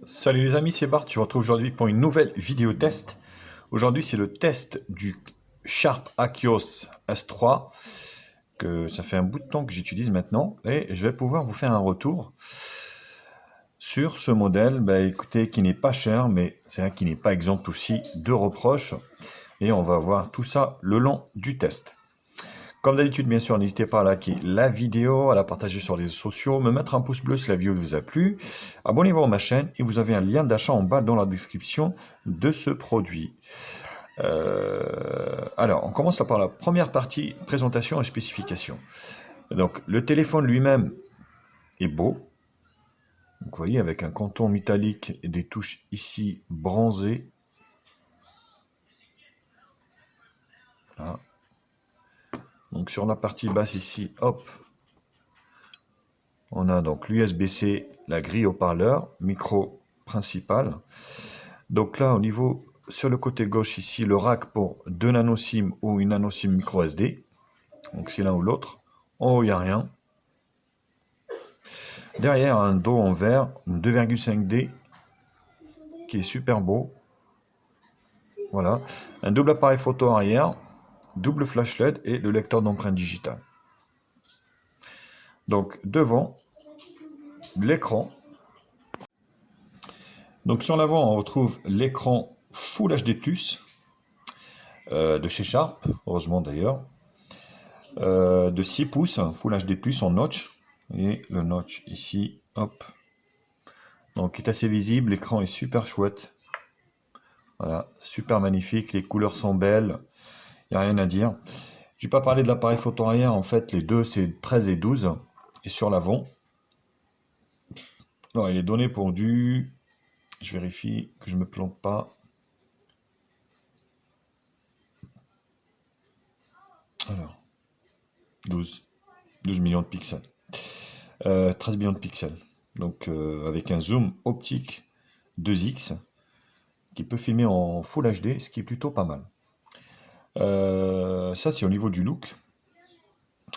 Salut les amis, c'est Bart. Je vous retrouve aujourd'hui pour une nouvelle vidéo test. Aujourd'hui, c'est le test du Sharp Axios S3 que ça fait un bout de temps que j'utilise maintenant et je vais pouvoir vous faire un retour sur ce modèle. Écoutez, qui n'est pas cher, mais c'est un qui n'est pas exempt aussi de reproches et on va voir tout ça le long du test. Comme d'habitude, bien sûr, n'hésitez pas à liker la vidéo, à la partager sur les réseaux sociaux, me mettre un pouce bleu si la vidéo vous a plu. Abonnez-vous à ma chaîne et vous avez un lien d'achat en bas dans la description de ce produit. Alors, on commence par la première partie, présentation et spécification. Donc, le téléphone lui-même est beau. Donc, vous voyez, avec un contour métallique et des touches ici bronzées. Voilà. Donc, sur la partie basse ici, hop, on a donc l'USB-C, la grille haut-parleur, micro principal. Donc là, au niveau, sur le côté gauche ici, le rack pour 2 nano SIM ou une nano SIM micro SD. Donc c'est l'un ou l'autre. En haut, il n'y a rien. Derrière, un dos en verre, 2,5D, qui est super beau. Voilà. Un double appareil photo arrière, double flash LED et le lecteur d'empreintes digitales. Donc devant, l'écran. Donc sur l'avant, on retrouve l'écran Full HD+, de chez Sharp, heureusement d'ailleurs, de 6 pouces, Full HD+, en notch, et le notch ici, hop, donc il est assez visible, l'écran est super chouette, voilà, super magnifique, les couleurs sont belles, il n'y a rien à dire. Je vais pas parler de l'appareil photo arrière, en fait les deux c'est 13 et 12, et sur l'avant, alors il est donné pour du, je vérifie que je me plante pas, alors, 12 millions de pixels, 13 millions de pixels, donc avec un zoom optique 2x, qui peut filmer en Full HD, ce qui est plutôt pas mal. Ça, c'est au niveau du look.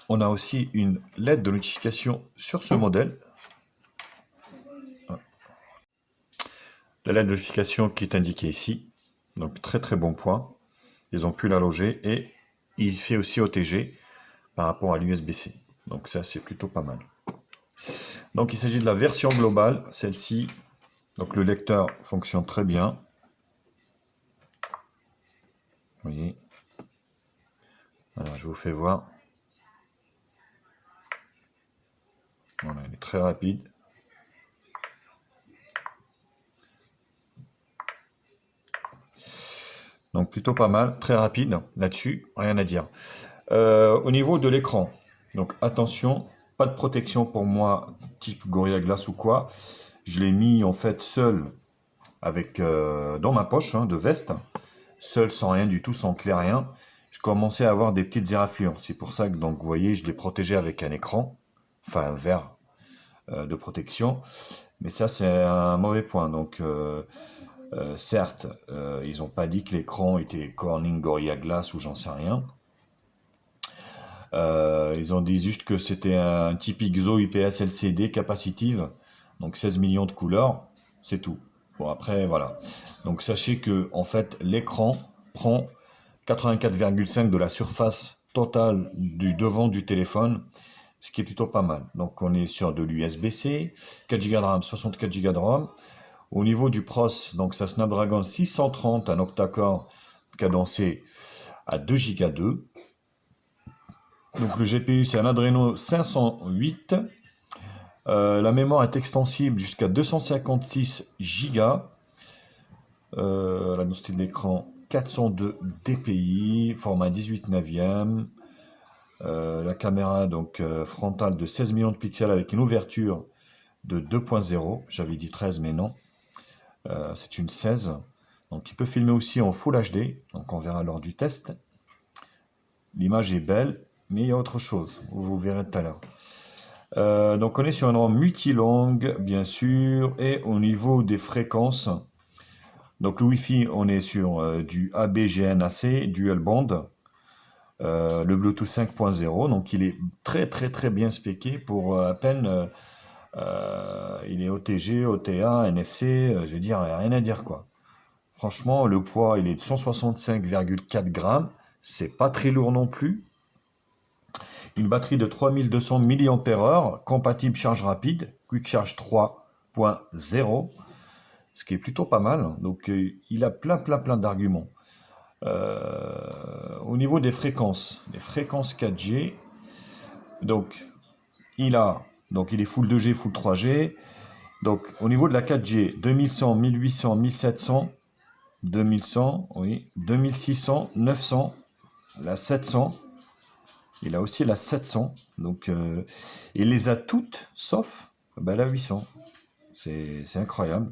On a aussi une LED de notification sur ce modèle. La LED de notification qui est indiquée ici. Donc, très très bon point. Ils ont pu la loger et il fait aussi OTG par rapport à l'USB-C. Donc, ça, c'est plutôt pas mal. Donc, il s'agit de la version globale, celle-ci. Donc, le lecteur fonctionne très bien. Vous voyez. Alors, je vous fais voir. Voilà, il est très rapide. Donc plutôt pas mal, très rapide là-dessus, rien à dire. Au niveau de l'écran, donc attention, pas de protection pour moi, type Gorilla Glass ou quoi. Je l'ai mis en fait seul, avec dans ma poche de veste, seul sans rien du tout, sans clé, rien. Je commençais à avoir des petites éraflures. C'est pour ça que donc vous voyez, je l'ai protégé avec un écran, enfin un verre de protection. Mais ça c'est un mauvais point. Donc certes, ils n'ont pas dit que l'écran était Corning Gorilla Glass ou j'en sais rien. Ils ont dit juste que c'était un type IXO IPS LCD capacitive, donc 16 millions de couleurs, c'est tout. Bon après voilà. Donc sachez que en fait l'écran prend 84,5 de la surface totale du devant du téléphone, ce qui est plutôt pas mal. Donc on est sur de l'USB-C, 4 Go de RAM, 64 Go de RAM. Au niveau du pros, donc ça Snapdragon 630, un octa-core cadencé à 2 Go 2. Donc le GPU c'est un Adreno 508. La mémoire est extensible jusqu'à 256 Go. La densité de l'écran 402 dpi, format 18/9. La caméra donc frontale de 16 millions de pixels avec une ouverture de 2.0. J'avais dit 13 mais non. C'est une 16. Donc il peut filmer aussi en Full HD. Donc on verra lors du test. L'image est belle, mais il y a autre chose. Vous verrez tout à l'heure. Donc on est sur un RAM multilangue, bien sûr. Et au niveau des fréquences, donc le Wi-Fi, on est sur du AB-GNAC, dual band. Le Bluetooth 5.0, donc il est très très très bien spéqué pour à peine Il est OTG, OTA, NFC, je veux dire, rien à dire quoi. Franchement, le poids, il est de 165,4 grammes. C'est pas très lourd non plus. Une batterie de 3200 mAh, compatible charge rapide, Quick Charge 3.0, ce qui est plutôt pas mal. Donc, il a plein d'arguments. Au niveau des fréquences, les fréquences 4G, donc, il est full 2G, full 3G. Donc, au niveau de la 4G, 2100, 1800, 1700, 2100, oui, 2600, 900, la 700. Il a aussi la 700. Donc, il les a toutes, sauf la 800. C'est incroyable.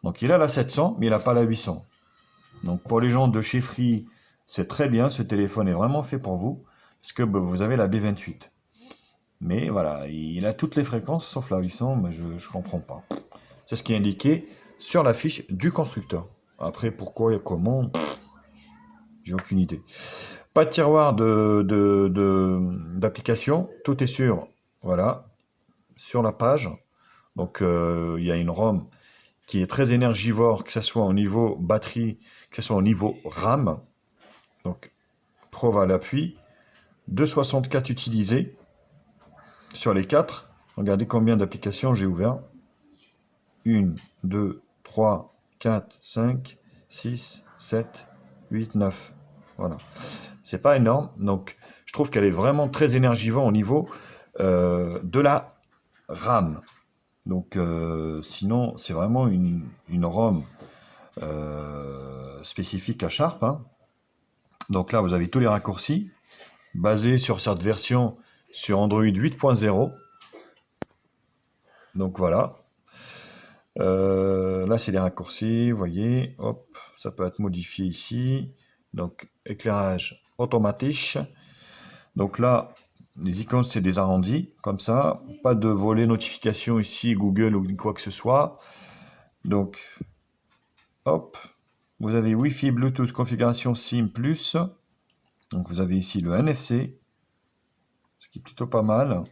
Donc, il a la 700, mais il n'a pas la 800. Donc, pour les gens de chez Free, c'est très bien. Ce téléphone est vraiment fait pour vous. Parce que vous avez la B28. Mais voilà, il a toutes les fréquences, sauf la 800. Mais je ne comprends pas. C'est ce qui est indiqué sur la fiche du constructeur. Après, pourquoi et comment, j'ai aucune idée. Pas de tiroir d'application. Tout est voilà, sur la page. Donc, il y a une ROM qui est très énergivore, que ce soit au niveau batterie, que ce soit au niveau RAM. Donc, preuve à l'appui. 264 utilisés sur les 4. Regardez combien d'applications j'ai ouvert. 1, 2, 3, 4, 5, 6, 7, 8, 9. Voilà. C'est pas énorme. Donc, je trouve qu'elle est vraiment très énergivore au niveau de la RAM. Donc, sinon, c'est vraiment une ROM spécifique à Sharp. Hein. Donc là, vous avez tous les raccourcis basés sur cette version sur Android 8.0. Donc voilà. Là, c'est les raccourcis. Vous voyez, hop, ça peut être modifié ici. Donc, éclairage automatique. Donc là, les icônes, c'est des arrondis, comme ça. Pas de volet notification ici, Google ou quoi que ce soit. Donc, hop, vous avez Wi-Fi, Bluetooth, configuration SIM+. Donc, vous avez ici le NFC, ce qui est plutôt pas mal.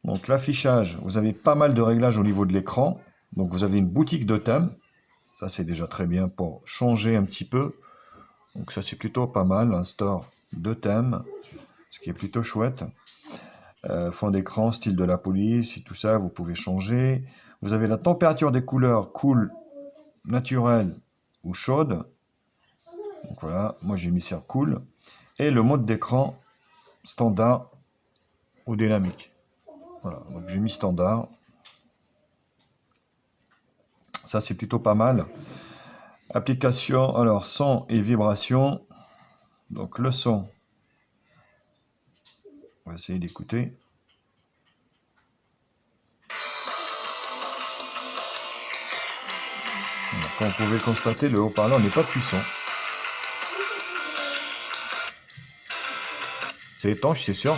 Donc, l'affichage, vous avez pas mal de réglages au niveau de l'écran. Donc, vous avez une boutique de thèmes. Ça, c'est déjà très bien pour changer un petit peu. Donc, ça, c'est plutôt pas mal. Un store de thèmes, ce qui est plutôt chouette. Fond d'écran, style de la police et tout ça, vous pouvez changer. Vous avez la température des couleurs, cool, naturelle ou chaude. Donc voilà, moi j'ai mis sur cool. Et le mode d'écran standard ou dynamique. Voilà, donc j'ai mis standard. Ça c'est plutôt pas mal. Application, alors son et vibration. Donc le son, on va essayer d'écouter. Comme vous pouvez constater, le haut-parleur n'est pas puissant. C'est étanche, c'est sûr.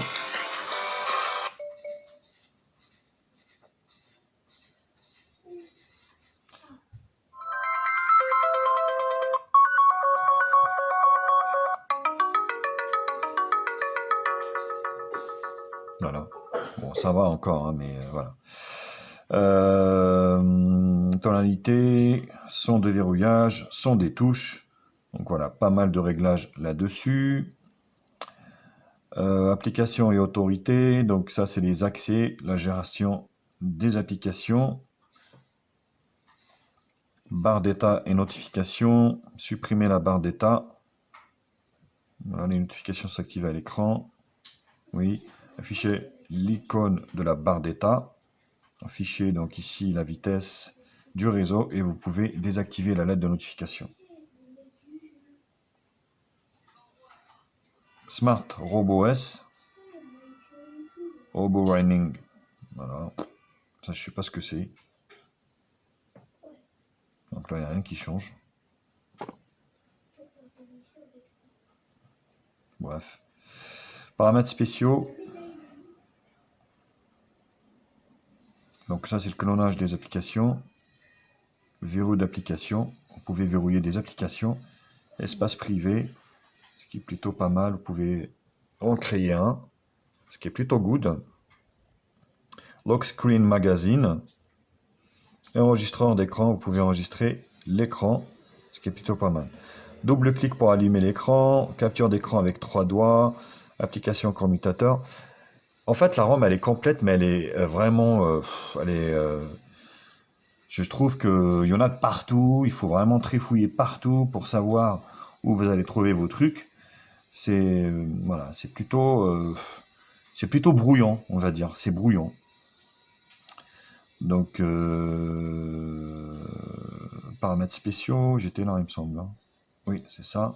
Voilà. Bon, ça va encore, hein, mais voilà. Tonalité, son de verrouillage, son des touches. Donc voilà, pas mal de réglages là-dessus. Applications et autorités. Donc ça, c'est les accès, la gération des applications. Barre d'état et notifications. Supprimer la barre d'état. Voilà, les notifications s'activent à l'écran. Oui. Afficher l'icône de la barre d'état. Afficher donc ici la vitesse du réseau et vous pouvez désactiver la lettre de notification. Smart RoboOS. Robo Running. Voilà. Ça, je sais pas ce que c'est. Donc là, il n'y a rien qui change. Bref. Paramètres spéciaux. Donc ça, c'est le clonage des applications. Verrou d'application. Vous pouvez verrouiller des applications. Espace privé. Ce qui est plutôt pas mal. Vous pouvez en créer un. Ce qui est plutôt good. Lock Screen Magazine. Et enregistreur d'écran, vous pouvez enregistrer l'écran, ce qui est plutôt pas mal. Double clic pour allumer l'écran, capture d'écran avec 3 doigts, application commutateur. En fait, la ROM, elle est complète, mais elle est vraiment... je trouve qu'il y en a de partout, il faut vraiment trifouiller partout pour savoir où vous allez trouver vos trucs. Voilà, c'est plutôt brouillon, on va dire, c'est brouillon. Donc, paramètres spéciaux, j'étais là, il me semble. Hein. Oui, c'est ça.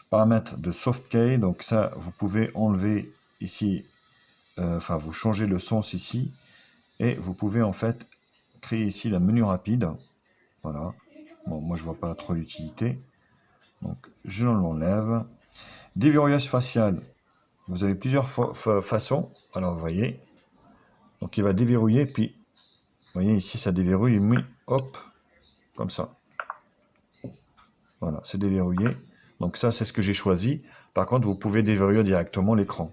Paramètres de Softkey, donc ça, vous pouvez enlever ici, enfin, vous changez le sens ici, et vous pouvez en fait créer ici la menu rapide. Voilà. Bon, moi, je vois pas trop l'utilité. Donc, je l'enlève. Déverrouillage facial. Vous avez plusieurs façons. Alors, vous voyez. Donc, il va déverrouiller, puis, vous voyez, ici, ça déverrouille, et hop, comme ça. Voilà, c'est déverrouillé. Donc, ça, c'est ce que j'ai choisi. Par contre, vous pouvez déverrouiller directement l'écran.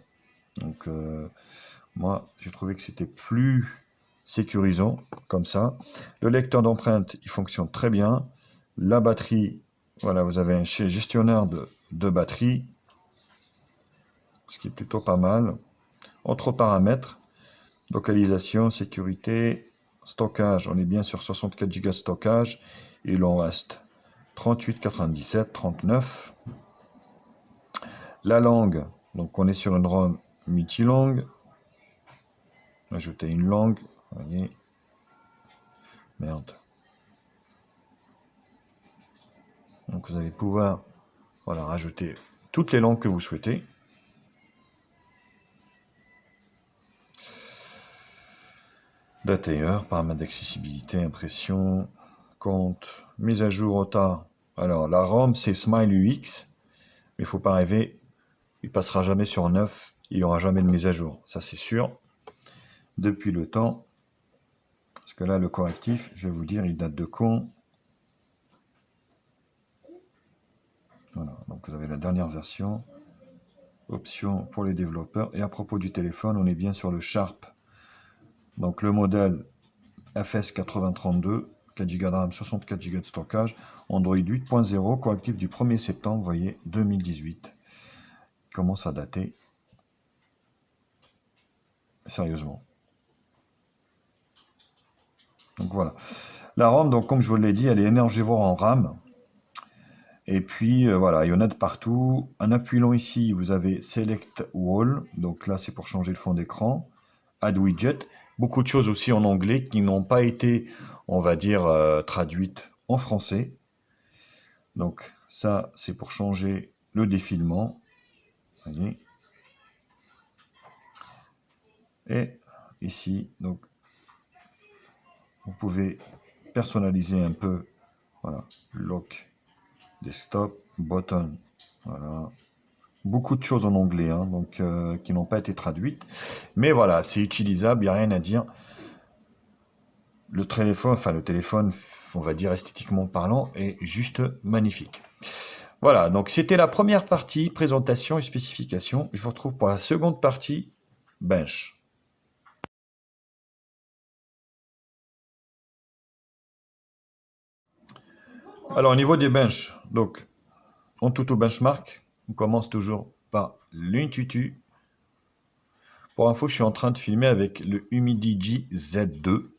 Donc, moi, j'ai trouvé que c'était plus sécurisant, comme ça. Le lecteur d'empreintes, il fonctionne très bien. La batterie, voilà, vous avez un gestionnaire de batterie, ce qui est plutôt pas mal. Autres paramètres, localisation, sécurité, stockage, on est bien sur 64 Go de stockage, il en reste 38, 97, 39. La langue, donc on est sur une ROM multilangue. Ajouter une langue, vous voyez. Merde. Donc vous allez pouvoir, voilà, rajouter toutes les langues que vous souhaitez. Date et heure, paramètres d'accessibilité, impression, compte, mise à jour OTA. Alors la ROM c'est Smile UX, mais il ne faut pas rêver, il passera jamais sur 9, il n'y aura jamais de mise à jour, ça c'est sûr. Depuis le temps, parce que là le correctif, je vais vous dire, il date de quand? Voilà, donc vous avez la dernière version. Options pour les développeurs. Et à propos du téléphone, on est bien sur le Sharp. Donc le modèle FS8032, 4 Go de RAM, 64 Go de stockage, Android 8.0, correctif du 1er septembre, vous voyez, 2018. Il commence à dater. Sérieusement. Donc voilà. La ROM, donc comme je vous l'ai dit, elle est énergivore en RAM. Et puis voilà, il y en a de partout. En appuyant ici, vous avez Select Wall. Donc là, c'est pour changer le fond d'écran. Add Widget. Beaucoup de choses aussi en anglais qui n'ont pas été, on va dire, traduites en français. Donc ça, c'est pour changer le défilement. Voyez. Et ici, donc, vous pouvez personnaliser un peu. Voilà, Lock Desktop Button. Voilà. Beaucoup de choses en anglais, hein, donc qui n'ont pas été traduites. Mais voilà, c'est utilisable, il n'y a rien à dire. Le téléphone, on va dire esthétiquement parlant, est juste magnifique. Voilà, donc c'était la première partie, présentation et spécification. Je vous retrouve pour la seconde partie, bench. Alors au niveau des benches, donc en tout au benchmark, on commence toujours par l'Intutu. Pour info, je suis en train de filmer avec le Humidigi Z2.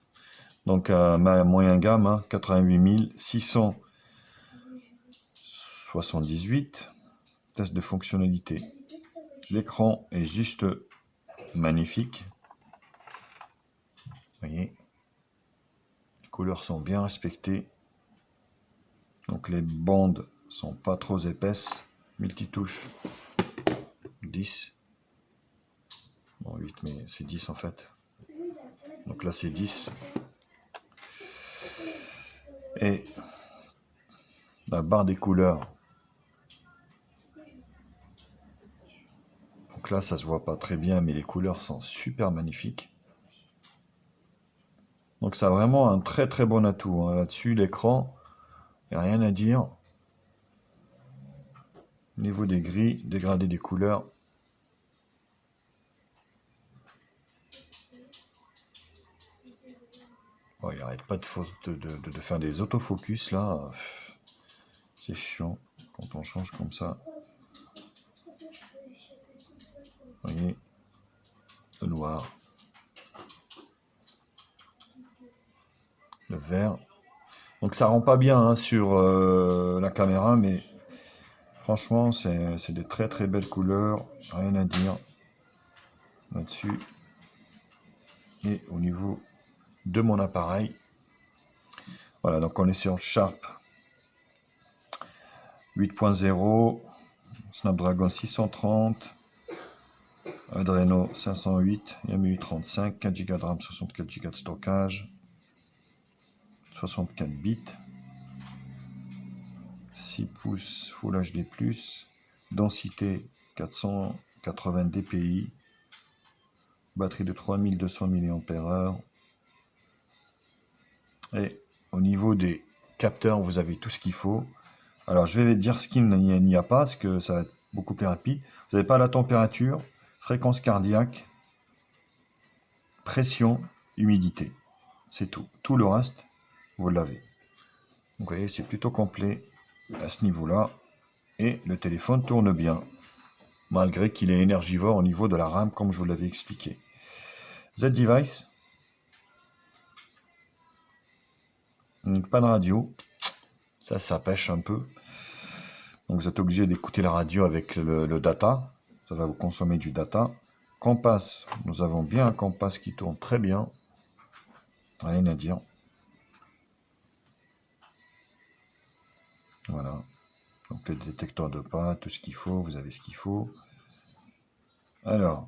Donc ma moyen gamme, hein, 88 678. Test de fonctionnalité. L'écran est juste magnifique. Vous voyez, les couleurs sont bien respectées. Donc les bandes sont pas trop épaisses. Multitouche 10. Bon 8 mais c'est 10 en fait. Donc là c'est 10. Et la barre des couleurs. Donc là ça se voit pas très bien mais les couleurs sont super magnifiques. Donc ça a vraiment un très très bon atout hein. Là-dessus. L'écran, il n'y a rien à dire. Au niveau des gris, dégradé des couleurs. pas de faire des autofocus là. C'est chiant quand on change comme ça. Vous voyez, le noir, le vert. Donc ça rend pas bien hein, sur la caméra, mais franchement c'est des très très belles couleurs, rien à dire là-dessus. Et au niveau de mon appareil, voilà, donc on est sur le Sharp 8.0, Snapdragon 630, Adreno 508, MU 35, 4 Go de RAM, 64 Go de stockage, 64 bits, 6 pouces Full HD+, densité 480 dpi, batterie de 3200 mAh. Et au niveau des capteurs, vous avez tout ce qu'il faut. Alors je vais dire ce qu'il n'y a pas, parce que ça va être beaucoup plus rapide. Vous n'avez pas la température, fréquence cardiaque, pression, humidité. C'est tout. Tout le reste, vous l'avez. Donc vous voyez, c'est plutôt complet à ce niveau-là. Et le téléphone tourne bien, malgré qu'il est énergivore au niveau de la RAM, comme je vous l'avais expliqué. Z-Device. Donc, pas de radio. Ça pêche un peu. Donc vous êtes obligé d'écouter la radio avec le data. Ça va vous consommer du data. Compass. Nous avons bien un compass qui tourne très bien. Rien à dire. Voilà. Donc le détecteur de pas, tout ce qu'il faut. Vous avez ce qu'il faut. Alors,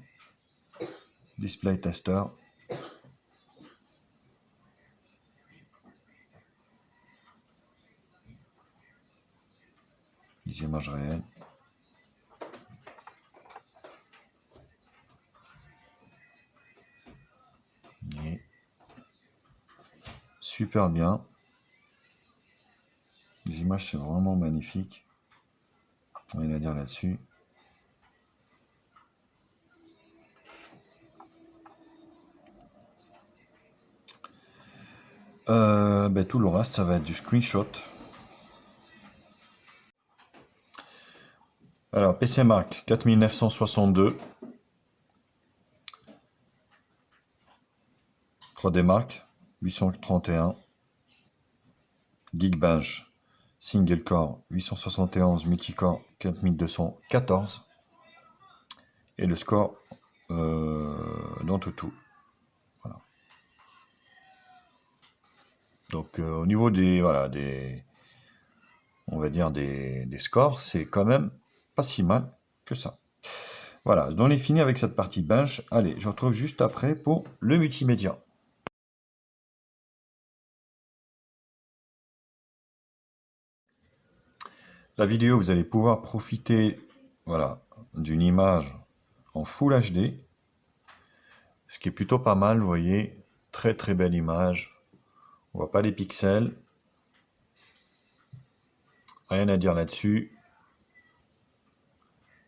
display tester. Les images réelles. Et super bien. Les images sont vraiment magnifiques. Rien à dire là-dessus. Tout le reste, ça va être du screenshot. Alors, PC Mac 4962. 3D Mark 831. Geekbench Single Core 871, Multicore 4214. Et le score d'Antutu. Voilà. Donc au niveau des on va dire des scores, c'est quand même pas si mal que ça. Voilà, j'en ai fini avec cette partie bench. Allez, je retrouve juste après pour le multimédia. La vidéo, vous allez pouvoir profiter voilà, d'une image en Full HD, ce qui est plutôt pas mal, vous voyez, très très belle image. On voit pas les pixels. Rien à dire là-dessus.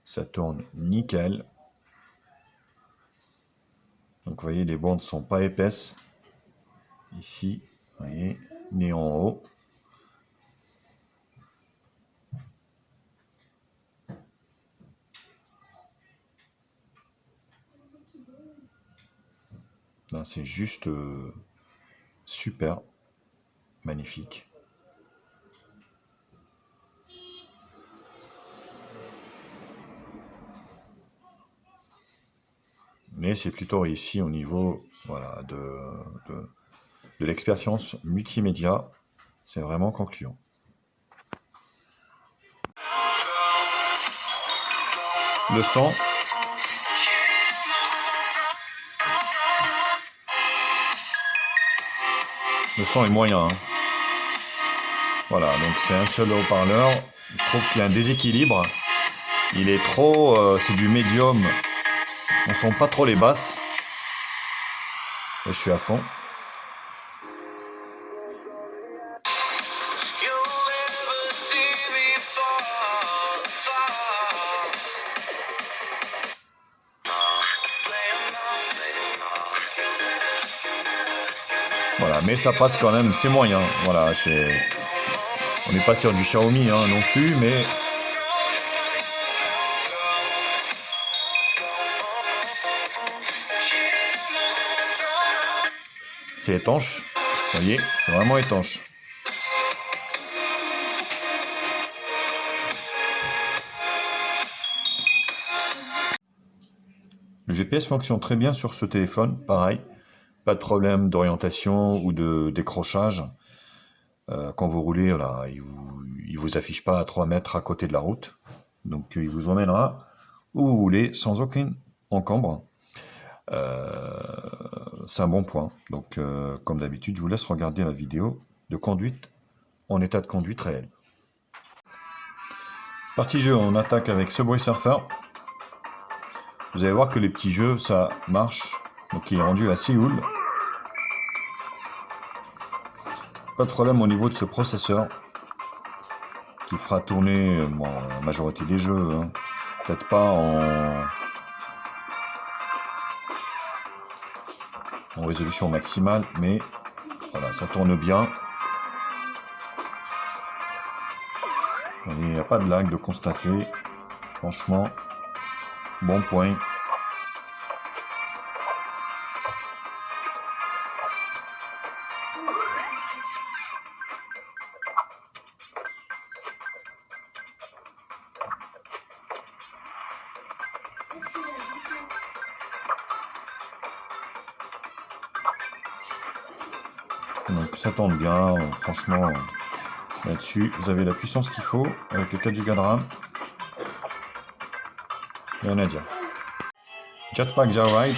Ça tourne nickel. Donc vous voyez, les bandes ne sont pas épaisses. Ici, vous voyez, ni en haut. Là, c'est juste super, magnifique. Mais c'est plutôt réussi au niveau voilà, de l'expérience multimédia. C'est vraiment concluant. Le son. Le son est moyen. Hein. Voilà, donc c'est un seul haut-parleur. Je trouve qu'il y a un déséquilibre. Il est trop... c'est du médium. On sent pas trop les basses. Et je suis à fond. Voilà, mais ça passe quand même, c'est moyen. Voilà, on n'est pas sur du Xiaomi hein, non plus, mais c'est étanche. Vous voyez, c'est vraiment étanche. Le GPS fonctionne très bien sur ce téléphone, pareil. Pas de problème d'orientation ou de décrochage. Quand vous roulez, voilà, il vous affiche pas à 3 mètres à côté de la route. Donc il vous emmènera où vous voulez sans aucun encombre. C'est un bon point. Donc comme d'habitude, je vous laisse regarder la vidéo de conduite en état de conduite réel. Partie jeu, on attaque avec Subway Surfer. Vous allez voir que les petits jeux, ça marche. Donc il est rendu à Séoul. Pas de problème au niveau de ce processeur qui fera tourner bon, la majorité des jeux. Hein. Peut-être pas en résolution maximale, mais voilà, ça tourne bien. Il n'y a pas de lag de constater. Franchement, bon point. Donc ça tourne bien, franchement, là-dessus, vous avez la puissance qu'il faut, avec les 4 Go de RAM. Rien à dire. Jetpack Joyride.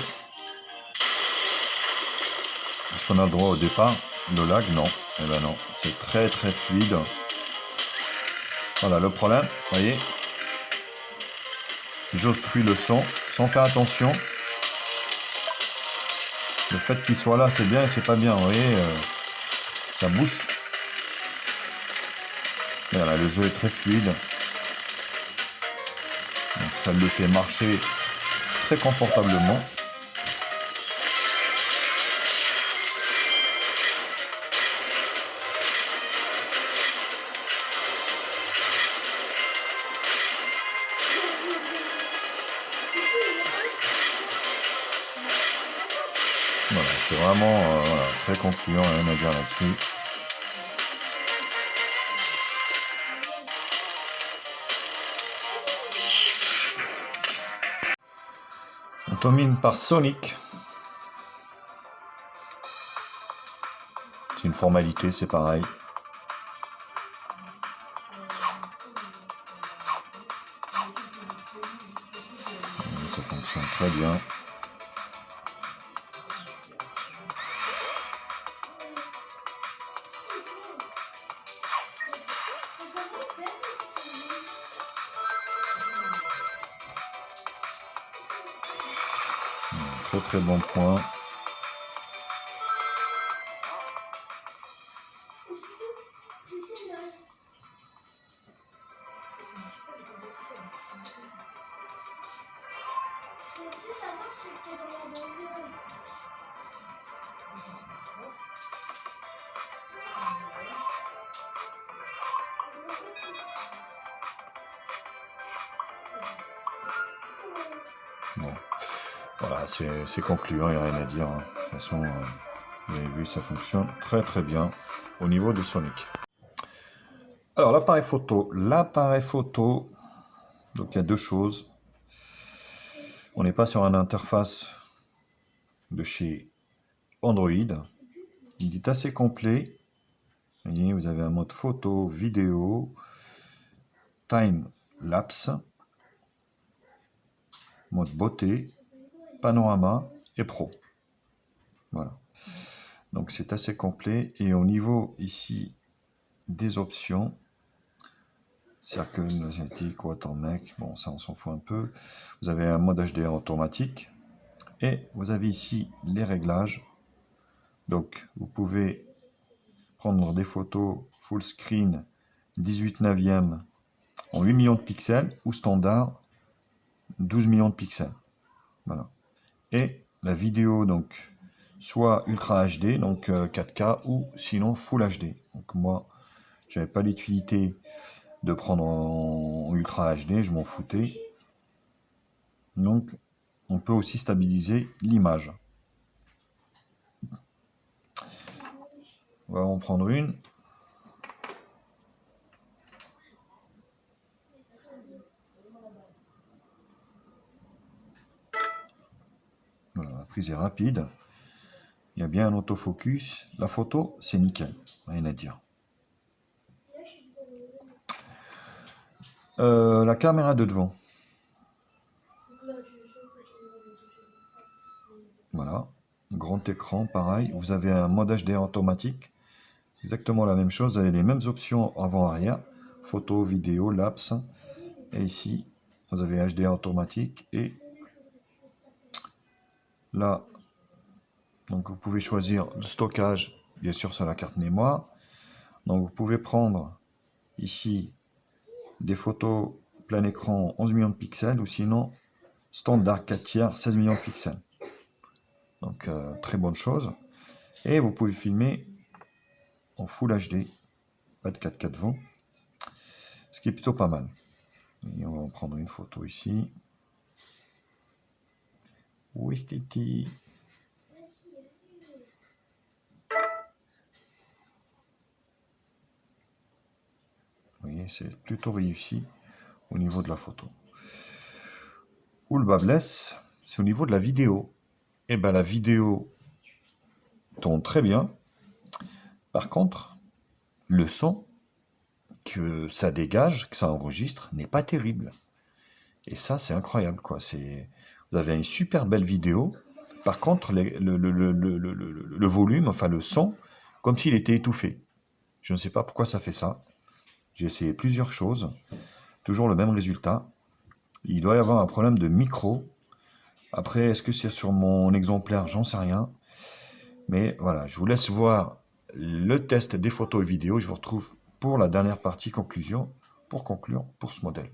Est-ce qu'on a le droit au départ? Le lag? Non. Eh ben non, c'est très très fluide. Voilà le problème, vous voyez. J'obstrue le son sans faire attention. Le fait qu'il soit là, c'est bien et c'est pas bien, vous voyez. Ça bouche. Et voilà, le jeu est très fluide. Donc ça le fait marcher très confortablement. Voilà, c'est vraiment voilà, très concluant, rien à dire là-dessus. On termine par Sonic. C'est une formalité, c'est pareil. Ça fonctionne très bien. Très très bon point. Bon. Voilà, c'est concluant, il n'y a rien à dire. Hein. De toute façon, vous avez vu, ça fonctionne très très bien au niveau de Sonic. Alors, l'appareil photo. L'appareil photo, donc il y a deux choses. On n'est pas sur une interface de chez Android. Il est assez complet. Vous voyez, vous avez un mode photo, vidéo, time lapse, mode beauté, panorama et pro. Voilà. Donc c'est assez complet. Et au niveau ici des options, cercle magnétique, watermark, bon ça on s'en fout un peu. Vous avez un mode HDR automatique. Et vous avez ici les réglages. Donc vous pouvez prendre des photos full screen 18/9 en 8 millions de pixels ou standard 12 millions de pixels. Voilà. Et la vidéo donc soit Ultra HD, donc 4K, ou sinon Full HD. Donc moi, j'avais pas l'utilité de prendre en Ultra HD, je m'en foutais. Donc, on peut aussi stabiliser l'image. On va en prendre une. Voilà, la prise est rapide. Il y a bien un autofocus. La photo, c'est nickel. Rien à dire. La caméra de devant. Voilà. Grand écran, pareil. Vous avez un mode HDR automatique. Exactement la même chose. Vous avez les mêmes options avant-arrière. Photo, vidéo, laps. Et ici, vous avez HDR automatique. Et là, donc vous pouvez choisir le stockage, bien sûr, sur la carte mémoire. Donc vous pouvez prendre ici des photos plein écran 11 millions de pixels ou sinon standard 4 tiers 16 millions de pixels. Donc très bonne chose. Et vous pouvez filmer en Full HD, pas de 4K devant, ce qui est plutôt pas mal. Et on va en prendre une photo ici. Où est Titi? Vous voyez, c'est plutôt réussi au niveau de la photo. Où le bas blesse, c'est au niveau de la vidéo. Et bien la vidéo tourne très bien. Par contre, le son que ça dégage, que ça enregistre, n'est pas terrible. Et ça, c'est incroyable, quoi. Vous avez une super belle vidéo. Par contre, le volume, enfin le son, comme s'il était étouffé. Je ne sais pas pourquoi ça fait ça. J'ai essayé plusieurs choses. Toujours le même résultat. Il doit y avoir un problème de micro. Après, est-ce que c'est sur mon exemplaire? J'en sais rien. Mais voilà, je vous laisse voir le test des photos et vidéos. Je vous retrouve pour la dernière partie conclusion, pour conclure pour ce modèle.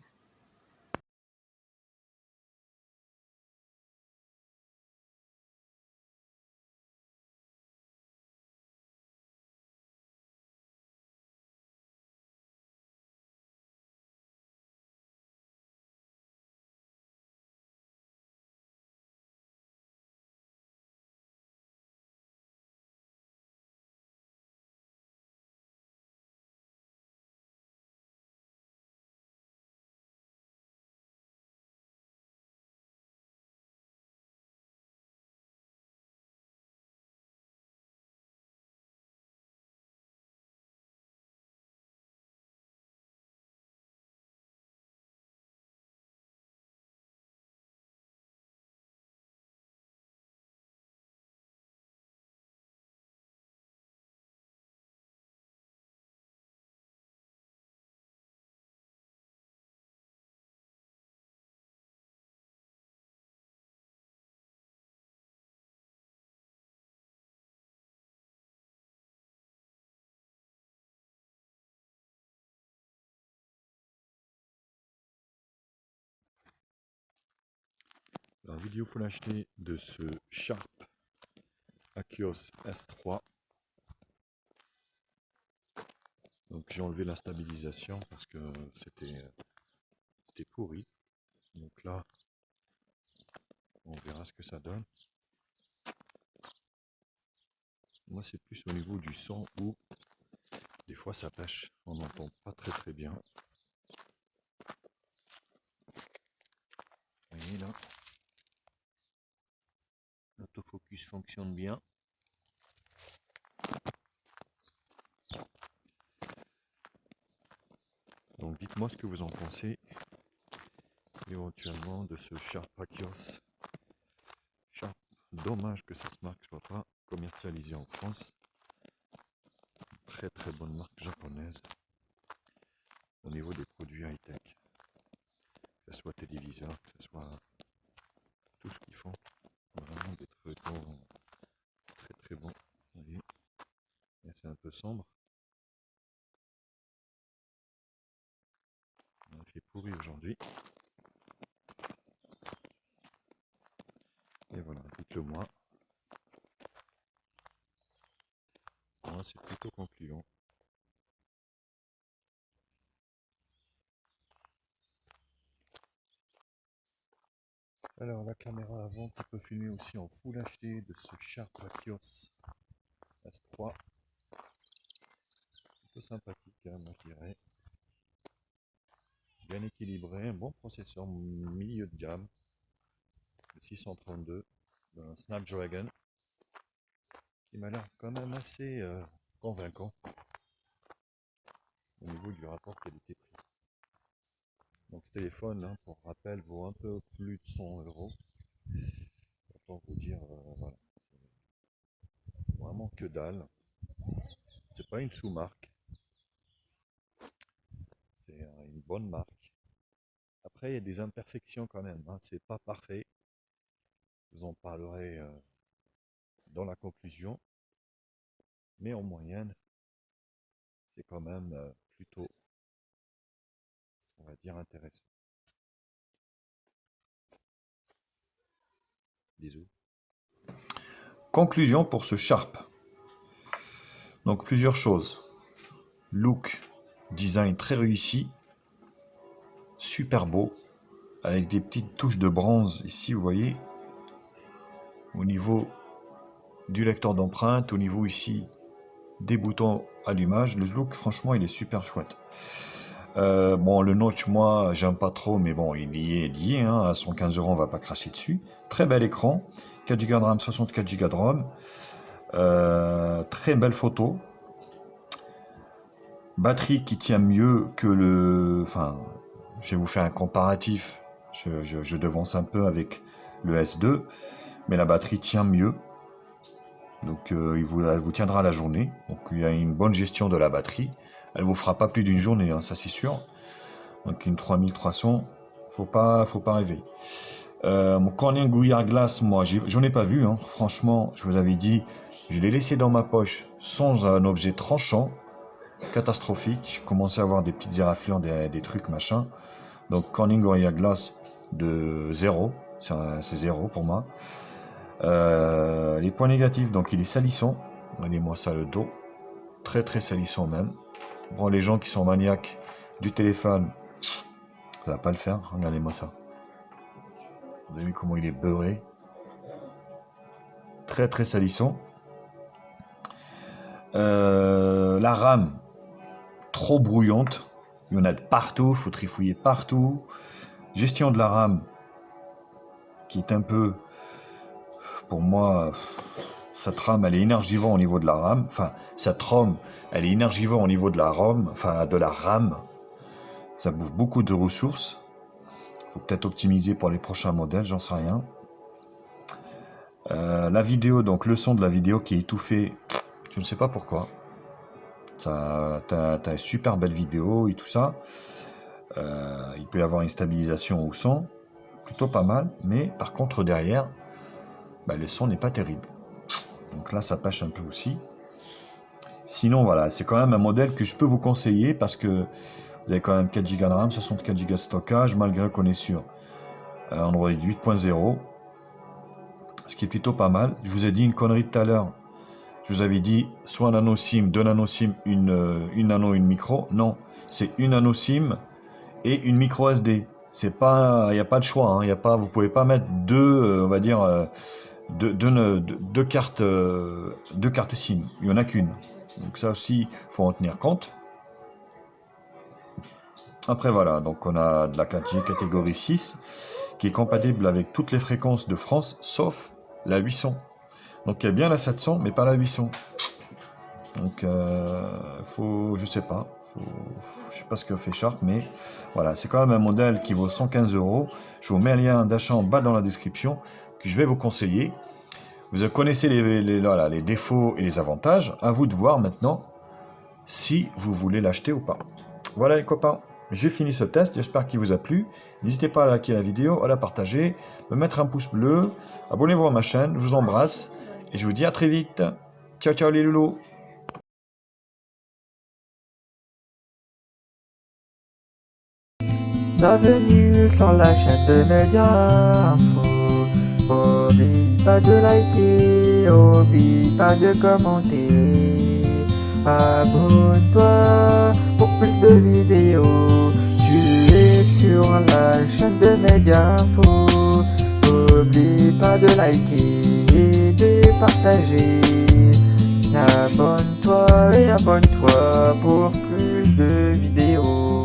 La vidéo Full HD de ce Sharp Aquios S3. Donc j'ai enlevé la stabilisation parce que c'était pourri. Donc là, on verra ce que ça donne. Moi, c'est plus au niveau du son où des fois ça pêche. On n'entend pas très bien. Vous voyez là, l'autofocus fonctionne bien. Donc dites-moi ce que vous en pensez éventuellement de ce Sharp Aquios. Sharp, dommage que cette marque soit pas commercialisée en France. Très bonne marque japonaise au niveau des produits high-tech. Que ce soit téléviseur, que ce soit tout ce qu'ils font. Vraiment des trucs très bons. Vous voyez, c'est un peu sombre. On a fait pourri aujourd'hui. Et voilà, dites-le moi. hein, c'est plutôt concluant. Alors la caméra avant qui peut filmer aussi en Full HD de ce Sharp Axios S3. Plutôt sympathique, hein, moi je dirais. Bien équilibré, un bon processeur milieu de gamme. Le 632 d'un Snapdragon qui m'a l'air quand même assez convaincant au niveau du rapport qualité-prix. Donc ce téléphone, hein, pour rappel, vaut un peu plus de 100 euros. Autant vous dire, voilà, c'est vraiment que dalle. C'est pas une sous-marque, c'est une bonne marque. Après, il y a des imperfections quand même, hein, c'est pas parfait. Je vous en parlerai dans la conclusion. Mais en moyenne, c'est quand même plutôt, on va dire, intéressant. Bisous. Conclusion pour ce Sharp. Donc plusieurs choses. Look, design très réussi, super beau, avec des petites touches de bronze ici, vous voyez, au niveau du lecteur d'empreinte, au niveau ici des boutons allumage. Le look, franchement, il est super chouette. Bon, le notch, moi, j'aime pas trop, mais bon, il y est lié, hein, à 115 euros, on va pas cracher dessus. Très bel écran, 4 Go de RAM, 64 Go de ROM. Très belle photo. Batterie qui tient mieux que le... Enfin, je vais vous faire un comparatif. Je devance un peu avec le S2, mais la batterie tient mieux. Donc, elle vous tiendra la journée. Donc, il y a une bonne gestion de la batterie. Elle vous fera pas plus d'une journée, hein, ça c'est sûr. Donc, une 3300, faut pas rêver. Mon Corning Gouyard Glass, moi, j'en ai pas vu. Hein. Franchement, je vous avais dit, je l'ai laissé dans ma poche sans un objet tranchant. Catastrophique. Je commençais à avoir des petites éraflures, des trucs, machin. Donc, Corning Gouyard Glass de 0. C'est 0 pour moi. Les points négatifs, donc il est salissant. Regardez-moi ça, le dos. Très, très salissant même. Bon, les gens qui sont maniaques du téléphone, ça va pas le faire. Regardez-moi ça. Vous avez vu comment il est beurré. Très très salissant. La RAM, trop brouillante. Il y en a de partout, il faut trifouiller partout. Gestion de la RAM, qui est un peu, pour moi, cette RAM, elle est énergivore au niveau de la RAM. Enfin, cette ROM, elle est énergivore au niveau de la ROM, enfin de la RAM. Ça bouffe beaucoup de ressources. Faut peut-être optimiser pour les prochains modèles, j'en sais rien. La vidéo, donc le son de la vidéo qui est étouffé, je ne sais pas pourquoi. T'as une super belle vidéo et tout ça. Il peut y avoir une stabilisation au son, plutôt pas mal, mais par contre derrière, bah, le son n'est pas terrible. Donc là, ça pêche un peu aussi. Sinon, voilà, c'est quand même un modèle que je peux vous conseiller parce que vous avez quand même 4 Go de RAM, 64 Go de stockage, malgré qu'on est sur Android 8.0, ce qui est plutôt pas mal. Je vous ai dit une connerie tout à l'heure. Je vous avais dit soit un nano SIM, 2 nano SIM, une nano, une micro. Non, c'est une nano SIM et une micro SD. C'est pas, il n'y a pas de choix. Hein, y a pas, vous pouvez pas mettre deux, on va dire, deux cartes SIM. Il n'y en a qu'une. Donc ça aussi, faut en tenir compte. Après voilà, donc on a de la 4G catégorie 6 qui est compatible avec toutes les fréquences de France sauf la 800. Donc il y a bien la 700 mais pas la 800. Donc faut, je sais pas, je sais pas ce que fait Sharp, mais voilà, c'est quand même un modèle qui vaut 115 euros. Je vous mets un lien d'achat en bas dans la description que je vais vous conseiller. Vous connaissez les défauts et les avantages. À vous de voir maintenant si vous voulez l'acheter ou pas. Voilà les copains, j'ai fini ce test, j'espère qu'il vous a plu. N'hésitez pas à liker la vidéo, à la partager, me mettre un pouce bleu, abonnez-vous à ma chaîne, je vous embrasse et je vous dis à très vite. Ciao ciao les loulous. Bienvenue sur la chaîne de Média Info. Oublie pas de liker, oublie pas de commenter. Abonne-toi pour plus de vidéos. Tu es sur la chaîne de Mediafo. N'oublie pas de liker et de partager. Abonne-toi et abonne-toi pour plus de vidéos.